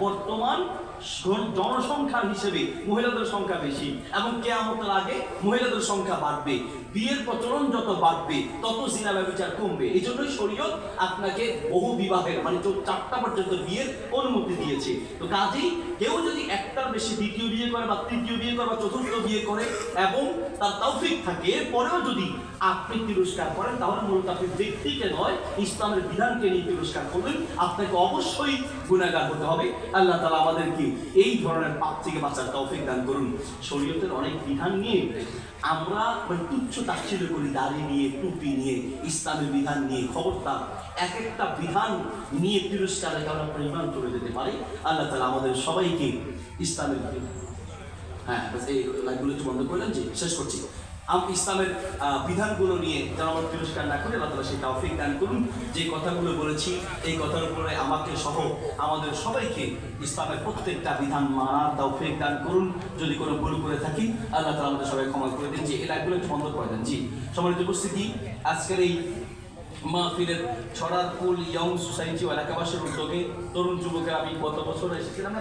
বর্তমান জনসংখ্যার হিসেবে মহিলাদের সংখ্যা বেশি এবং কিয়ামতের আগে মহিলাদের সংখ্যা বাড়বে। বিয়ের প্রচলন যত বাড়বে তত জিনা ব্যভিচার কমবে। এই জন্যই শরীয়ত আপনাকে বহু বিবাহের মানে 4টা পর্যন্ত বিয়ের অনুমতি দিয়েছে। তো কাজেই কেউ যদি একটার বেশি দ্বিতীয় বিয়ে করে বা তৃতীয় বিয়ে করে বা চতুর্থ বিয়ে করে এবং তার তৌফিক থাকে, পরেও যদি আপনি তিরস্কার করেন তাহলে মূলত আপনি ব্যক্তিকে নয় ইসলামের বিধানকে নিয়ে তিরস্কার করবেন। আপনাকে অবশ্যই গুনাহগার হতে হবে। আল্লাহ তাআলা আমাদেরকে এই ধরনের পাপ থেকে বাঁচার তৌফিক দান করুন। শরীয়তের অনেক বিধান নিয়ে আমরা তুচ্ছ তাচ্ছিল্য করি, দাড়ি নিয়ে, টুপি নিয়ে, ইসলামের বিধান নিয়ে। খবরদার, এক একটা বিধান নিয়ে তিরস্কারের কারণে আপনার ঈমান চলে যেতে পারে। আল্লাহ তাআলা আমাদের সবাইকে ইসলামের এই লাইনগুলো একটু বন্ধ করলেন যে শেষ করছি। ইসলামের বিধানগুলো নিয়ে যেন আমরা তিরস্কার না করি, আল্লাহ তাআলা সেই তৌফিক দান করুন। যে কথাগুলো বলেছি এই কথার উপরে আমাকে সহ আমাদের সবাইকে ইসলামের প্রত্যেকটা বিধান মানার তৌফিক দান করুন। যদি কোনো ভুল করে থাকি আল্লাহ তাআলা আমাদের সবাই ক্ষমা করে দিন। যে এই লাইনগুলো একটু বন্ধ করে দেন। জি, সম্মানিত উপস্থিতি, আজকের এই মাহফিলের ছড়ারপুল ইয়ং সোসাইটি ও এলাকাবাসীর উদ্যোগে তরুণ যুবকের আমি গত বছর এসেছিলাম না।